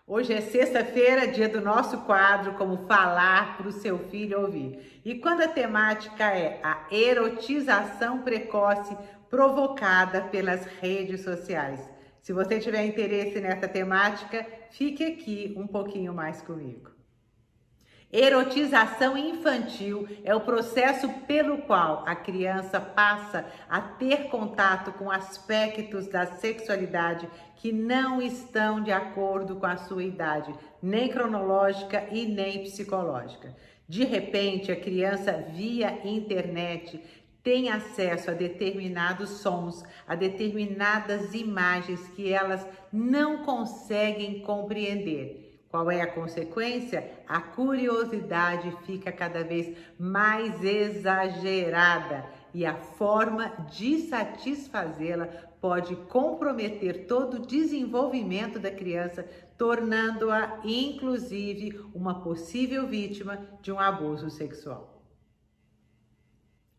Hoje é sexta-feira, dia do nosso quadro Como Falar para o Seu Filho Ouvir. E quando a temática é a erotização precoce provocada pelas redes sociais. Se você tiver interesse nessa temática, fique aqui um pouquinho mais comigo. Erotização infantil é o processo pelo qual a criança passa a ter contato com aspectos da sexualidade que não estão de acordo com a sua idade, nem cronológica e nem psicológica. De repente, a criança via internet tem acesso a determinados sons, a determinadas imagens que elas não conseguem compreender. Qual é a consequência? A curiosidade fica cada vez mais exagerada e a forma de satisfazê-la pode comprometer todo o desenvolvimento da criança, tornando-a, inclusive, uma possível vítima de um abuso sexual.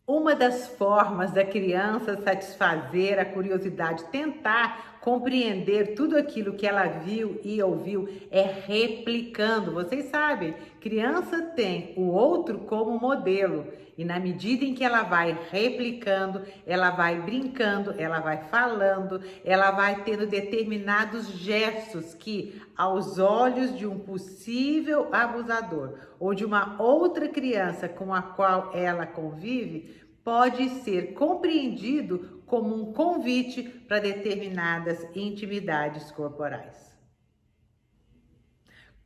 Uma das formas da criança satisfazer a curiosidade, tentar compreender tudo aquilo que ela viu e ouviu, é replicando. Vocês sabem, criança tem o outro como modelo e na medida em que ela vai replicando, ela vai brincando, ela vai falando, ela vai tendo determinados gestos que, aos olhos de um possível abusador ou de uma outra criança com a qual ela convive, pode ser compreendido como um convite para determinadas intimidades corporais.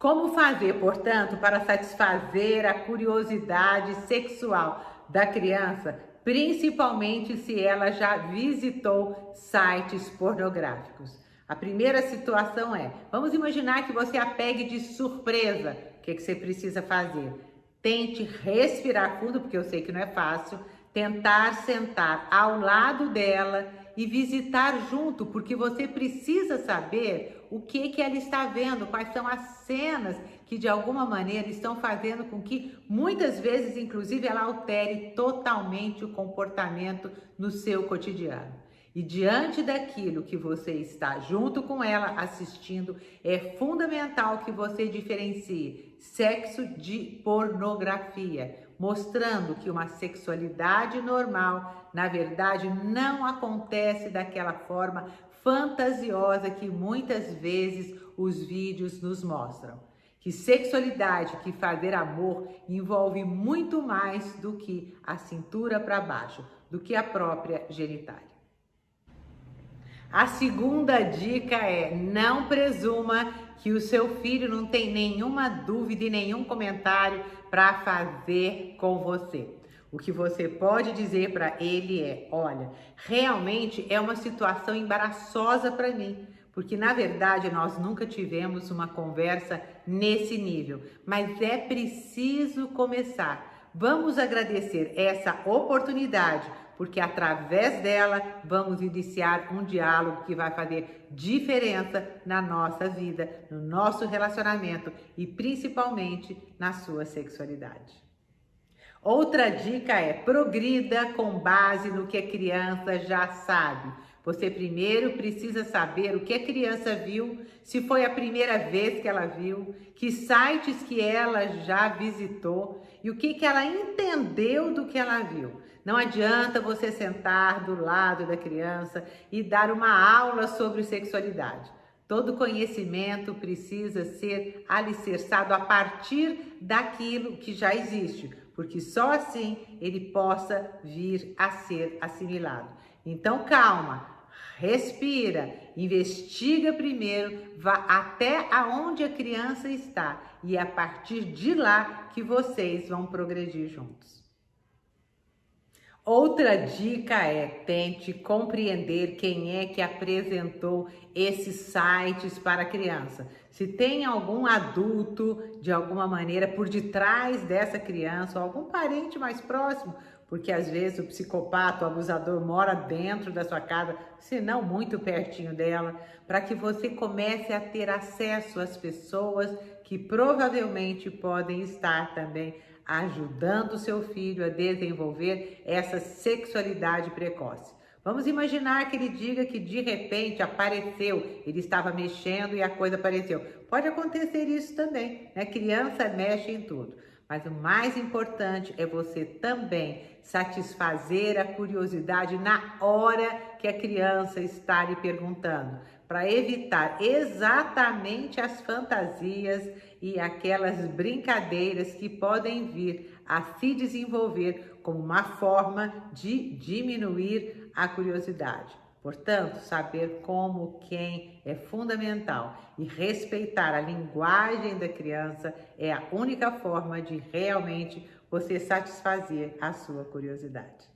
Como fazer, portanto, para satisfazer a curiosidade sexual da criança, principalmente se ela já visitou sites pornográficos? A primeira situação é, vamos imaginar que você a pegue de surpresa. O que você precisa fazer? Tente respirar fundo, porque eu sei que não é fácil, tentar sentar ao lado dela e visitar junto, porque você precisa saber o que ela está vendo, quais são as cenas que de alguma maneira estão fazendo com que muitas vezes, inclusive, ela altere totalmente o comportamento no seu cotidiano. E diante daquilo que você está junto com ela assistindo, é fundamental que você diferencie sexo de pornografia, mostrando que uma sexualidade normal, na verdade, não acontece daquela forma fantasiosa que muitas vezes os vídeos nos mostram. Que sexualidade, que fazer amor envolve muito mais do que a cintura para baixo, do que a própria genitália. A segunda dica é: não presuma que o seu filho não tem nenhuma dúvida e nenhum comentário para fazer com você. O que você pode dizer para ele é: olha, realmente é uma situação embaraçosa para mim, porque na verdade nós nunca tivemos uma conversa nesse nível, mas é preciso começar. Vamos agradecer essa oportunidade, porque através dela vamos iniciar um diálogo que vai fazer diferença na nossa vida, no nosso relacionamento e principalmente na sua sexualidade. Outra dica é: progrida com base no que a criança já sabe. Você primeiro precisa saber o que a criança viu, se foi a primeira vez que ela viu, que sites que ela já visitou e o que ela entendeu do que ela viu. Não adianta você sentar do lado da criança e dar uma aula sobre sexualidade. Todo conhecimento precisa ser alicerçado a partir daquilo que já existe, porque só assim ele possa vir a ser assimilado. Então calma, respira, investiga primeiro, vá até aonde a criança está e é a partir de lá que vocês vão progredir juntos. Outra dica é: tente compreender quem é que apresentou esses sites para a criança. Se tem algum adulto, de alguma maneira, por detrás dessa criança, ou algum parente mais próximo, porque às vezes o psicopata, o abusador mora dentro da sua casa, se não muito pertinho dela, para que você comece a ter acesso às pessoas que provavelmente podem estar também ajudando o seu filho a desenvolver essa sexualidade precoce. Vamos imaginar que ele diga que de repente apareceu, ele estava mexendo e a coisa apareceu. Pode acontecer isso também, né? Criança mexe em tudo. Mas o mais importante é você também satisfazer a curiosidade na hora que a criança está lhe perguntando, para evitar exatamente as fantasias e aquelas brincadeiras que podem vir a se desenvolver como uma forma de diminuir a curiosidade. Portanto, saber como, quem é fundamental e respeitar a linguagem da criança é a única forma de realmente você satisfazer a sua curiosidade.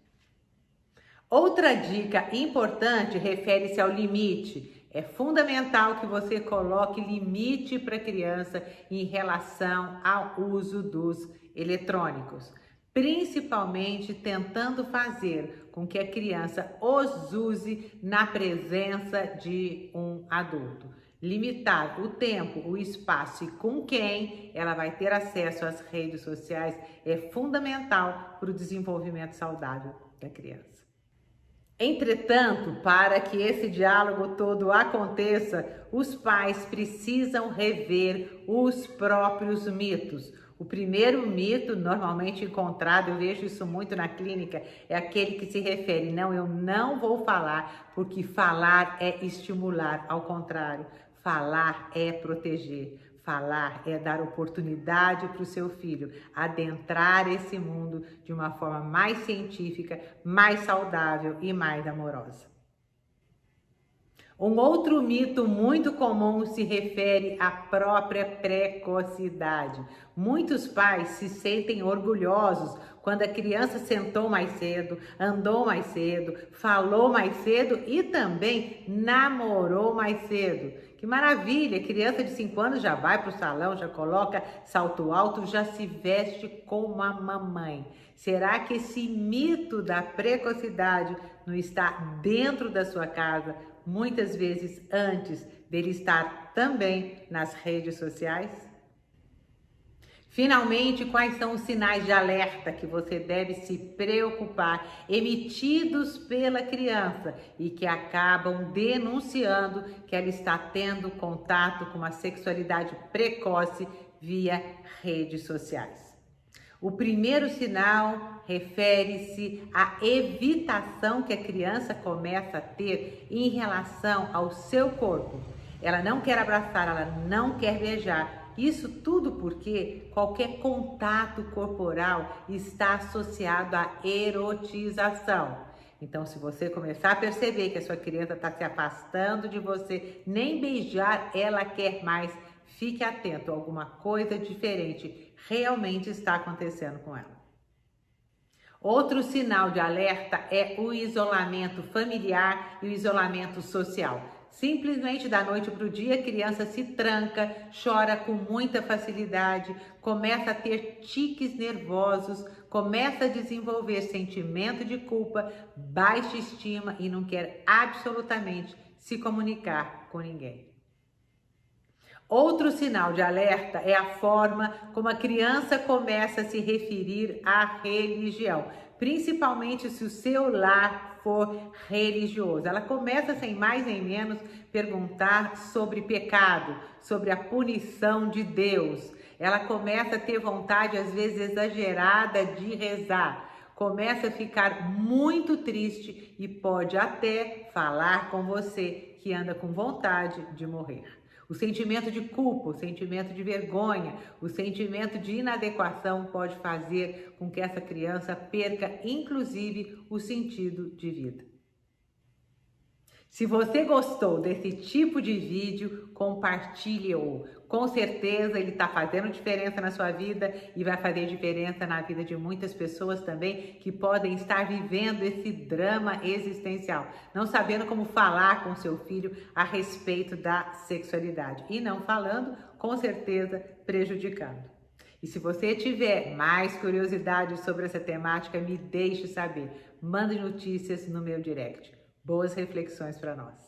Outra dica importante refere-se ao limite. É fundamental que você coloque limite para a criança em relação ao uso dos eletrônicos, principalmente tentando fazer com que a criança os use na presença de um adulto. Limitar o tempo, o espaço e com quem ela vai ter acesso às redes sociais é fundamental para o desenvolvimento saudável da criança. Entretanto, para que esse diálogo todo aconteça, os pais precisam rever os próprios mitos. O primeiro mito, normalmente encontrado, eu vejo isso muito na clínica, é aquele que se refere, não, eu não vou falar, porque falar é estimular, ao contrário, falar é proteger. Falar é dar oportunidade para o seu filho adentrar esse mundo de uma forma mais científica, mais saudável e mais amorosa. Um outro mito muito comum se refere à própria precocidade. Muitos pais se sentem orgulhosos quando a criança sentou mais cedo, andou mais cedo, falou mais cedo e também namorou mais cedo. Que maravilha! Criança de 5 anos já vai para o salão, já coloca salto alto, já se veste como a mamãe. Será que esse mito da precocidade não está dentro da sua casa, muitas vezes antes dele estar também nas redes sociais? Finalmente, quais são os sinais de alerta que você deve se preocupar, emitidos pela criança e que acabam denunciando que ela está tendo contato com uma sexualidade precoce via redes sociais? O primeiro sinal refere-se à evitação que a criança começa a ter em relação ao seu corpo. Ela não quer abraçar, ela não quer beijar. Isso tudo porque qualquer contato corporal está associado à erotização. Então, se você começar a perceber que a sua criança está se afastando de você, nem beijar ela quer mais, fique atento, alguma coisa diferente realmente está acontecendo com ela. Outro sinal de alerta é o isolamento familiar e o isolamento social. Simplesmente da noite para o dia, a criança se tranca, chora com muita facilidade, começa a ter tiques nervosos, começa a desenvolver sentimento de culpa, baixa estima e não quer absolutamente se comunicar com ninguém. Outro sinal de alerta é a forma como a criança começa a se referir à religião, principalmente se o seu lar for religioso. Ela começa, sem mais nem menos, perguntar sobre pecado, sobre a punição de Deus. Ela começa a ter vontade, às vezes exagerada, de rezar. Começa a ficar muito triste e pode até falar com você que anda com vontade de morrer. O sentimento de culpa, o sentimento de vergonha, o sentimento de inadequação pode fazer com que essa criança perca, inclusive, o sentido de vida. Se você gostou desse tipo de vídeo, compartilhe-o. Com certeza ele está fazendo diferença na sua vida e vai fazer diferença na vida de muitas pessoas também que podem estar vivendo esse drama existencial, não sabendo como falar com seu filho a respeito da sexualidade e não falando, com certeza prejudicando. E se você tiver mais curiosidade sobre essa temática, me deixe saber. Mande notícias no meu direct. Boas reflexões para nós.